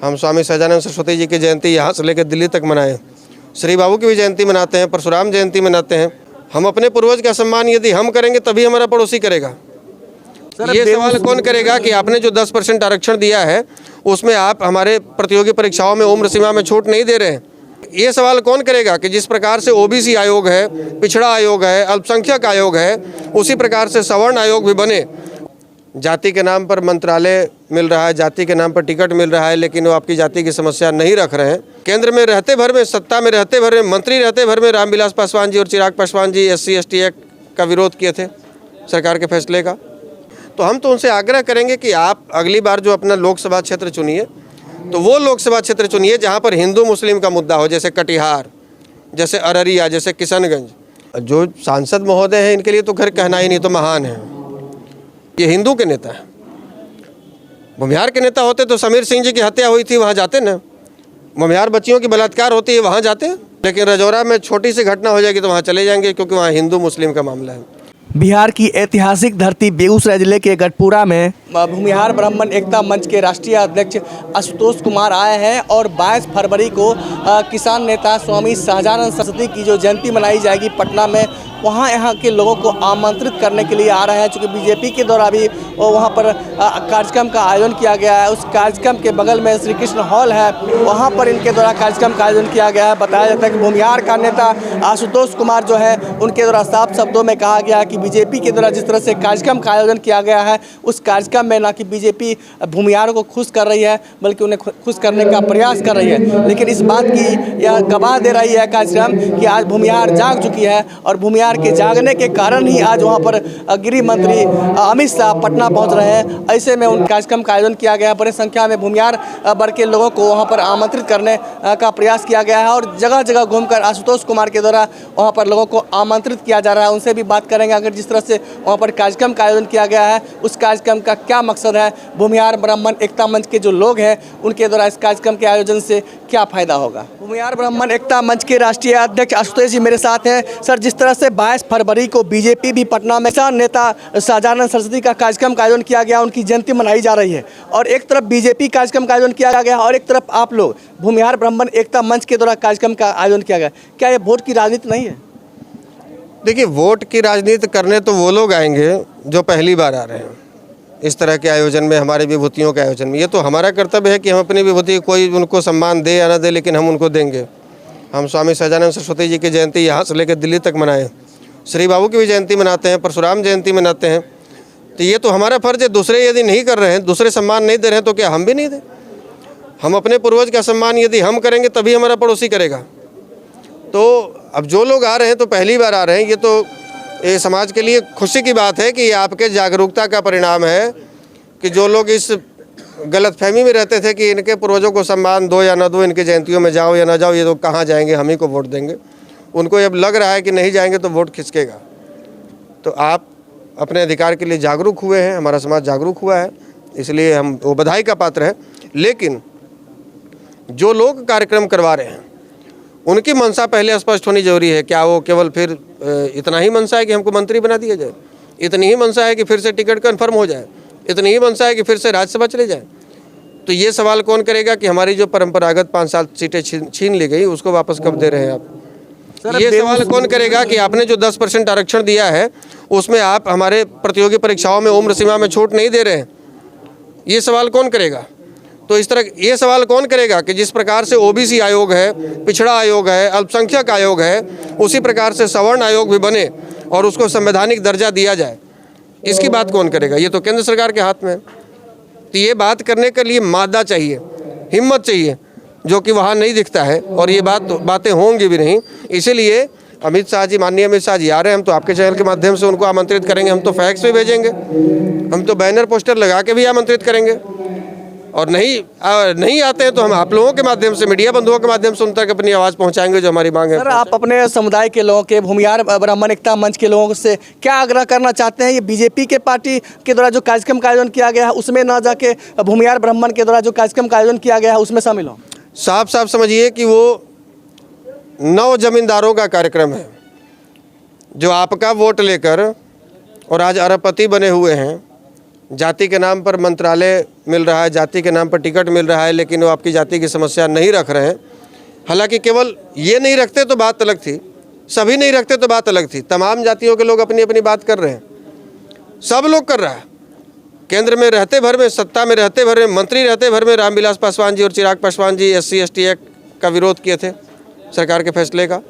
हम स्वामी सहजानंद सरस्वती जी की जयंती यहाँ से लेकर दिल्ली तक मनाएं, श्री बाबू की भी जयंती मनाते हैं, परशुराम जयंती मनाते हैं। हम अपने पूर्वज का सम्मान यदि हम करेंगे तभी हमारा पड़ोसी करेगा। ये सवाल कौन करेगा कि आपने जो 10% आरक्षण दिया है उसमें आप हमारे प्रतियोगी परीक्षाओं में उम्र सीमा में छूट नहीं दे रहे हैं। ये सवाल कौन करेगा कि जिस प्रकार से ओबीसी आयोग है, पिछड़ा आयोग है, अल्पसंख्यक आयोग है, उसी प्रकार से सवर्ण आयोग भी बने। जाति के नाम पर मंत्रालय मिल रहा है, जाति के नाम पर टिकट मिल रहा है, लेकिन वो आपकी जाति की समस्या नहीं रख रहे हैं। केंद्र में रहते भर में, सत्ता में रहते भर में, मंत्री रहते भर में रामविलास पासवान जी और चिराग पासवान जी SC/ST एक्ट का विरोध किए थे सरकार के फैसले का। तो हम तो उनसे आग्रह करेंगे कि आप अगली बार जो अपना लोकसभा क्षेत्र चुनिए तो वो लोकसभा क्षेत्र चुनिए जहाँ पर हिंदू मुस्लिम का मुद्दा हो, जैसे कटिहार, जैसे अररिया, जैसे किशनगंज। जो सांसद महोदय हैं इनके लिए तो खैर कहना ही नहीं, तो महान है। ये हिंदू के नेता हैं। भूमिहार के नेता होते तो समीर सिंह जी की हत्या हुई थी वहाँ जाते ना, भूमिहार बच्चियों की बलात्कार होती है वहाँ जाते, लेकिन रजौरा में छोटी सी घटना हो जाएगी तो वहाँ चले जाएंगे क्योंकि वहाँ हिंदू मुस्लिम का मामला है। बिहार की ऐतिहासिक धरती बेगूसराय जिले के गढ़पुरा में भूमिहार ब्राह्मण एकता मंच के राष्ट्रीय अध्यक्ष आशुतोष कुमार आए हैं और 22 फरवरी को किसान नेता स्वामी सहजानंद सरस्वती की जो जयंती मनाई जाएगी पटना में, वहाँ यहाँ के लोगों को आमंत्रित करने के लिए आ रहे हैं। चूँकि बीजेपी के द्वारा भी वहाँ पर कार्यक्रम का आयोजन किया गया है। उस कार्यक्रम के बगल में श्री कृष्ण हॉल है, वहाँ पर इनके द्वारा कार्यक्रम का आयोजन किया गया है। बताया जाता है कि भूमिहार का नेता आशुतोष कुमार जो है उनके द्वारा साफ शब्दों में कहा गया है कि बीजेपी के द्वारा जिस तरह से कार्यक्रम का आयोजन किया गया है उस कार्यक्रम में ना कि बीजेपी भूमिहारों को खुश कर रही है बल्कि उन्हें खुश करने का प्रयास कर रही है। लेकिन इस बात की यह गवाह दे रही है कार्यक्रम कि आज भूमिहार जाग चुकी है और भूमिहार के जागने के कारण ही आज वहां पर गृह मंत्री अमित शाह पटना पहुंच रहे हैं। ऐसे में उन कार्यक्रम का आयोजन किया गया है। बड़ी संख्या में भूमिहार वर्ग के लोगों को वहां पर आमंत्रित करने का प्रयास किया गया है और जगह जगह घूमकर आशुतोष कुमार के द्वारा वहां पर लोगों को आमंत्रित किया जा रहा है। उनसे भी बात करेंगे अगर जिस तरह से वहां पर कार्यक्रम का आयोजन किया गया है उस कार्यक्रम का क्या मकसद है, भूमिहार ब्राह्मण एकता मंच के जो लोग हैं उनके द्वारा इस कार्यक्रम के आयोजन से क्या फायदा होगा। भूमिहार ब्राह्मण एकता मंच के राष्ट्रीय अध्यक्ष आशुतोष जी मेरे साथ हैं। सर, जिस तरह से 22 फरवरी को बीजेपी भी पटना में किसान नेता सहजानंद सरस्वती का कार्यक्रम का आयोजन किया गया, उनकी जयंती मनाई जा रही है और एक तरफ बीजेपी कार्यक्रम का आयोजन किया गया और एक तरफ आप लोग भूमिहार ब्राह्मण एकता मंच के द्वारा कार्यक्रम का आयोजन किया गया। क्या ये वोट की राजनीति नहीं है? देखिए, वोट की राजनीति करने तो वो लोग आएंगे जो पहली बार आ रहे हैं इस तरह के आयोजन में, हमारी विभूतियों के आयोजन में। ये तो हमारा कर्तव्य है कि हम अपनी विभूति, कोई उनको सम्मान दे या ना दे, लेकिन हम उनको देंगे। हम स्वामी सहजानंद सरस्वती जी की जयंती यहाँ से लेकर दिल्ली तक मनाएं, श्री बाबू की भी जयंती मनाते हैं, परशुराम जयंती मनाते हैं। तो ये तो हमारा फर्ज है। दूसरे यदि नहीं कर रहे हैं, दूसरे सम्मान नहीं दे रहे हैं तो क्या हम भी नहीं दें? हम अपने पूर्वज का सम्मान यदि हम करेंगे तभी हमारा पड़ोसी करेगा। तो अब जो लोग आ रहे हैं तो पहली बार आ रहे हैं, ये तो ये समाज के लिए खुशी की बात है कि ये आपके जागरूकता का परिणाम है कि जो लोग इस गलतफहमी में रहते थे कि इनके पूर्वजों को सम्मान दो या ना दो, इनकी जयंतियों में जाओ या ना जाओ, ये तो कहाँ जाएंगे, हम ही को वोट देंगे, उनको अब लग रहा है कि नहीं जाएंगे तो वोट खिसकेगा। तो आप अपने अधिकार के लिए जागरूक हुए हैं, हमारा समाज जागरूक हुआ है, इसलिए हम वो बधाई का पात्र है। लेकिन जो लोग कार्यक्रम करवा रहे हैं उनकी मंशा पहले स्पष्ट होनी जरूरी है। क्या वो केवल फिर इतना ही मंशा है कि हमको मंत्री बना दिया जाए, इतनी ही मंशा है कि फिर से टिकट कन्फर्म हो जाए, इतनी ही मंशा है कि फिर से राज्यसभा चले जाए? तो ये सवाल कौन करेगा कि हमारी जो परंपरागत 5-7 सीटें छीन ली गई उसको वापस कब दे रहे हैं आप? ये सवाल कौन करेगा कि आपने जो 10% आरक्षण दिया है उसमें आप हमारे प्रतियोगी परीक्षाओं में उम्र सीमा में छूट नहीं दे रहे हैं? ये सवाल कौन करेगा? तो इस तरह ये सवाल कौन करेगा कि जिस प्रकार से ओबीसी आयोग है, पिछड़ा आयोग है, अल्पसंख्यक आयोग है, उसी प्रकार से सवर्ण आयोग भी बने और उसको संवैधानिक दर्जा दिया जाए? इसकी बात कौन करेगा? ये तो केंद्र सरकार के हाथ में है। तो ये बात करने के लिए मादा चाहिए, हिम्मत चाहिए, जो कि वहाँ नहीं दिखता है और ये बातें होंगी भी नहीं। इसीलिए अमित शाह जी, माननीय अमित शाह जी आ रहे हैं, हम तो आपके चैनल के माध्यम से उनको आमंत्रित करेंगे। हम तो फैक्स भी भेजेंगे, हम तो बैनर पोस्टर लगा के भी आमंत्रित करेंगे और नहीं आते हैं तो हम आप लोगों के माध्यम से, मीडिया बंधुओं के माध्यम से उन तक अपनी आवाज़ पहुंचाएंगे जो हमारी मांग है। सर, आप अपने समुदाय के लोगों के, भूमिहार ब्राह्मण एकता मंच के लोगों से क्या आग्रह करना चाहते हैं? ये बीजेपी के पार्टी के द्वारा जो कार्यक्रम का आयोजन किया गया है उसमें ना जाके भूमिहार ब्राह्मण के द्वारा जो कार्यक्रम का आयोजन किया गया है उसमें शामिल हो। साफ साफ समझिए कि वो 9 जमींदारों का कार्यक्रम है जो आपका वोट लेकर और आज अरबपति बने हुए हैं जाति के नाम पर मंत्रालय मिल रहा है, जाति के नाम पर टिकट मिल रहा है, लेकिन वो आपकी जाति की समस्या नहीं रख रहे हैं। हालांकि केवल ये नहीं रखते तो बात अलग थी, सभी नहीं रखते तो बात अलग थी। तमाम जातियों के लोग अपनी अपनी बात कर रहे हैं, सब लोग कर रहा है। केंद्र में रहते भर में, सत्ता में रहते भर में, मंत्री रहते भर में रामविलास पासवान जी और चिराग पासवान जी SC/ST एक्ट का विरोध किए थे, सरकार के फैसले का,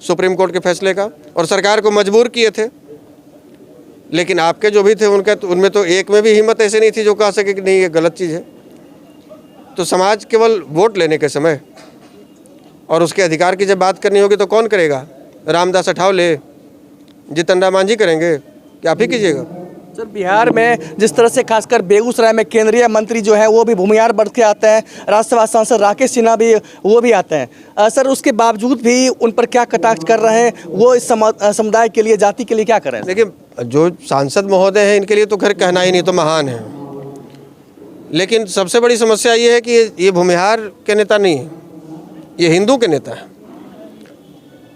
सुप्रीम कोर्ट के फैसले का, और सरकार को मजबूर किए थे। लेकिन आपके जो भी थे उनमें तो एक में भी हिम्मत ऐसे नहीं थी जो कह सके कि नहीं ये गलत चीज़ है। तो समाज केवल वोट लेने के समय और उसके अधिकार की जब बात करनी होगी तो कौन करेगा? रामदास अठावले, जीतन राम मांझी करेंगे क्या? आप ही कीजिएगा। सर, बिहार में जिस तरह से खासकर बेगूसराय में केंद्रीय मंत्री जो है वो भी भूमिहार बढ़ के आते हैं, राज्यसभा सांसद राकेश सिन्हा भी वो भी आते हैं। सर, उसके बावजूद भी उन पर क्या कटाक्ष कर रहे हैं? वो इस समुदाय के लिए, जाति के लिए क्या कर रहे हैं? देखिए, जो सांसद महोदय हैं इनके लिए तो खैर कहना ही नहीं, तो महान है। लेकिन सबसे बड़ी समस्या ये है कि ये भूमिहार के नेता नहीं है, ये हिंदू के नेता है।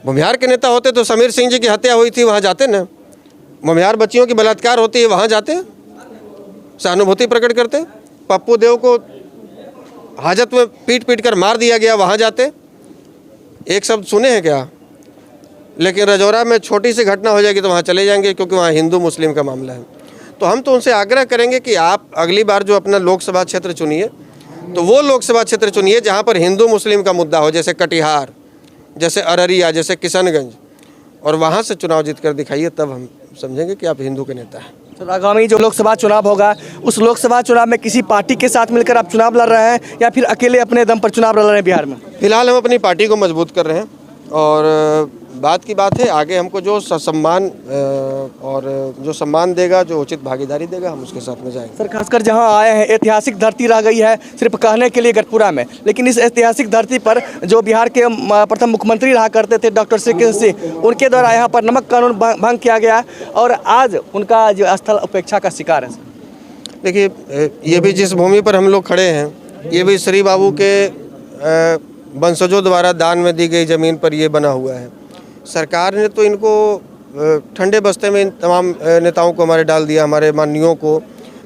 भूमिहार के नेता होते तो समीर सिंह जी की हत्या हुई थी, वहाँ जाते ना। भूमिहार बच्चियों की बलात्कार होती है, वहाँ जाते, सहानुभूति प्रकट करते। पप्पू देव को हाजत में पीट पीट कर मार दिया गया, वहाँ जाते। एक शब्द सुने हैं क्या? लेकिन रजौरा में छोटी सी घटना हो जाएगी तो वहाँ चले जाएंगे, क्योंकि वहाँ हिंदू मुस्लिम का मामला है। तो हम तो उनसे आग्रह करेंगे कि आप अगली बार जो अपना लोकसभा क्षेत्र चुनिए, तो वो लोकसभा क्षेत्र चुनिए जहाँ पर हिंदू मुस्लिम का मुद्दा हो, जैसे कटिहार, जैसे अररिया, जैसे किशनगंज, और वहाँ से चुनाव जीत कर दिखाइए, तब हम समझेंगे कि आप हिंदू के नेता हैं। तो आगामी जो लोकसभा चुनाव होगा, उस लोकसभा चुनाव में किसी पार्टी के साथ मिलकर आप चुनाव लड़ रहे हैं या फिर अकेले अपने दम पर चुनाव लड़ रहे हैं बिहार में? फिलहाल हम अपनी पार्टी को मजबूत कर रहे हैं, और बात की बात है आगे हमको जो सम्मान और जो सम्मान देगा, जो उचित भागीदारी देगा, हम उसके साथ में जाएंगे। सर, खासकर जहां आए हैं, ऐतिहासिक धरती रह गई है सिर्फ कहने के लिए गढ़पुरा में, लेकिन इस ऐतिहासिक धरती पर जो बिहार के प्रथम मुख्यमंत्री रहा करते थे डॉक्टर श्रीकृष्ण सिंह, उनके द्वारा यहाँ पर नमक कानून भंग किया गया और आज उनका जो स्थल उपेक्षा का शिकार है। देखिए, ये भी जिस भूमि पर हम लोग खड़े हैं, ये भी श्री बाबू के वंशजों द्वारा दान में दी गई ज़मीन पर ये बना हुआ है। सरकार ने तो इनको ठंडे बस्ते में इन तमाम नेताओं को हमारे डाल दिया, हमारे माननीयों को।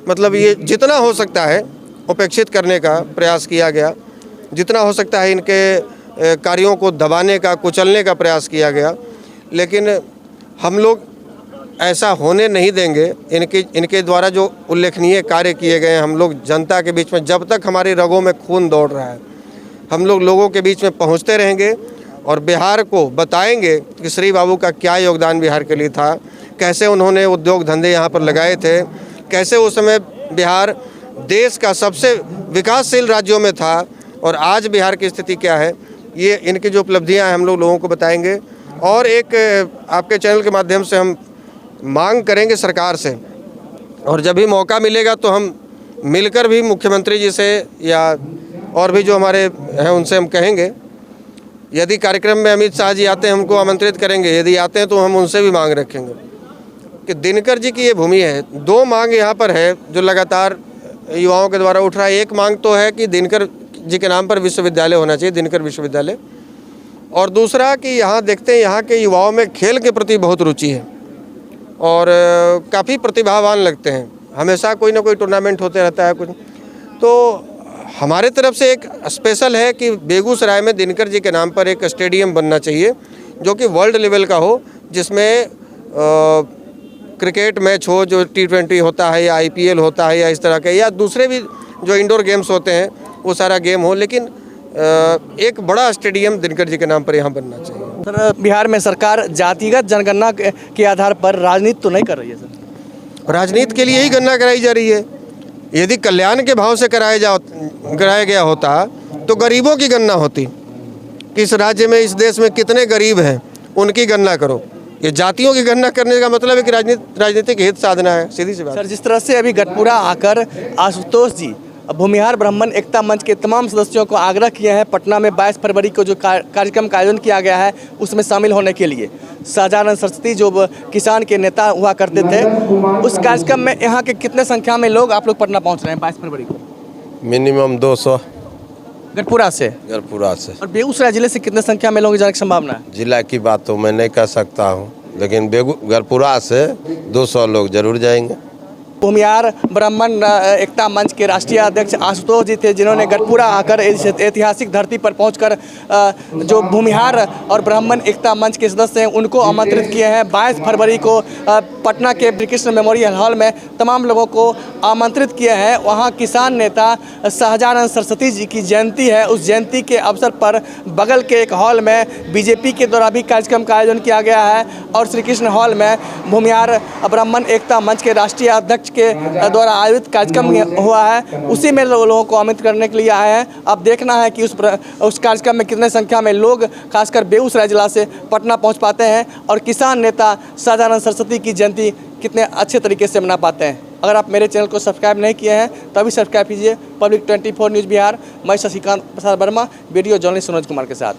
मतलब ये जितना हो सकता है उपेक्षित करने का प्रयास किया गया, जितना हो सकता है इनके कार्यों को दबाने का, कुचलने का प्रयास किया गया। लेकिन हम लोग ऐसा होने नहीं देंगे। इनके द्वारा जो उल्लेखनीय कार्य किए गए हैं, हम लोग जनता के बीच में, जब तक हमारी रगों में खून दौड़ रहा है, हम लोग लोगों के बीच में पहुंचते रहेंगे और बिहार को बताएंगे कि श्री बाबू का क्या योगदान बिहार के लिए था, कैसे उन्होंने उद्योग धंधे यहाँ पर लगाए थे, कैसे उस समय बिहार देश का सबसे विकासशील राज्यों में था और आज बिहार की स्थिति क्या है। ये इनकी जो उपलब्धियाँ हैं हम लोगों को बताएंगे। और एक आपके चैनल के माध्यम से हम मांग करेंगे सरकार से, और जब भी मौका मिलेगा तो हम मिलकर भी मुख्यमंत्री जी से या और भी जो हमारे हैं उनसे हम कहेंगे। यदि कार्यक्रम में अमित शाह जी आते हैं, हमको आमंत्रित करेंगे, यदि आते हैं तो हम उनसे भी मांग रखेंगे कि दिनकर जी की ये भूमि है। दो मांग यहाँ पर है जो लगातार युवाओं के द्वारा उठ रहा है। एक मांग तो है कि दिनकर जी के नाम पर विश्वविद्यालय होना चाहिए, दिनकर विश्वविद्यालय, और दूसरा कि यहाँ देखते हैं यहाँ के युवाओं में खेल के प्रति बहुत रुचि है और काफ़ी प्रतिभावान लगते हैं। हमेशा कोई ना कोई टूर्नामेंट होते रहता है कुछ। तो हमारे तरफ से एक स्पेशल है कि बेगूसराय में दिनकर जी के नाम पर एक स्टेडियम बनना चाहिए जो कि वर्ल्ड लेवल का हो, जिसमें क्रिकेट मैच हो, जो T20 होता है या IPL होता है या इस तरह के, या दूसरे भी जो इंडोर गेम्स होते हैं वो सारा गेम हो। लेकिन एक बड़ा स्टेडियम दिनकर जी के नाम पर यहाँ बनना चाहिए। सर, बिहार में सरकार जातिगत जनगणना के आधार पर राजनीति तो नहीं कर रही है सर? राजनीति के लिए ही गणना कराई जा रही है। यदि कल्याण के भाव से कराया गया होता तो गरीबों की गणना होती कि इस राज्य में, इस देश में कितने गरीब हैं, उनकी गणना करो। ये जातियों की गणना करने का मतलब है कि राजनीतिक हित साधना है, सीधी सी बात। सर, जिस तरह से अभी गढ़पुरा आकर आशुतोष जी भूमिहार ब्राह्मण एकता मंच के तमाम सदस्यों को आग्रह किए हैं पटना में 22 फरवरी को जो कार्यक्रम का आयोजन किया गया है उसमें शामिल होने के लिए। शाहजानंद सरस्वती जो किसान के नेता हुआ करते थे, उस कार्यक्रम में यहाँ के कितने संख्या में लोग आप लोग पटना पहुँच रहे हैं 22 फरवरी को? मिनिमम 200 गढ़पुरा से। और बेगूसराय जिले से कितने संख्या में लोग जाने की संभावना है? जिला की बात तो मैं नहीं कह सकता हूँ, लेकिन गढ़पुरा से 200 लोग जरूर जाएंगे। भूमिहार ब्राह्मण एकता मंच के राष्ट्रीय अध्यक्ष आशुतोष जी थे, जिन्होंने गढ़पुरा आकर इस ऐतिहासिक धरती पर पहुंचकर जो भूमिहार और ब्राह्मण एकता मंच के सदस्य हैं उनको आमंत्रित किए हैं। 22 फरवरी को पटना के श्री कृष्ण मेमोरियल हॉल में तमाम लोगों को आमंत्रित किए हैं। वहां किसान नेता शाहजानंद सरस्वती जी की जयंती है, उस जयंती के अवसर पर बगल के एक हॉल में बीजेपी के द्वारा भी कार्यक्रम का आयोजन किया गया है और श्री कृष्ण हॉल में भूमिहार ब्राह्मण एकता मंच के राष्ट्रीय अध्यक्ष के द्वारा आयोजित कार्यक्रम हुआ है, उसी में लोगों को आमंत्रित करने के लिए आए हैं। अब देखना है कि उस कार्यक्रम में कितने संख्या में लोग खासकर बेगूसराय जिला से पटना पहुंच पाते हैं और किसान नेता शाहजानंद सरस्वती की जयंती कितने अच्छे तरीके से मना पाते हैं। अगर आप मेरे चैनल को सब्सक्राइब नहीं किए हैं तो अभी सब्सक्राइब कीजिए। पब्लिक 24 न्यूज़ बिहार, मैं शशिकांत प्रसाद वर्मा, वीडियो जर्नलिस्ट सुनोज कुमार के साथ।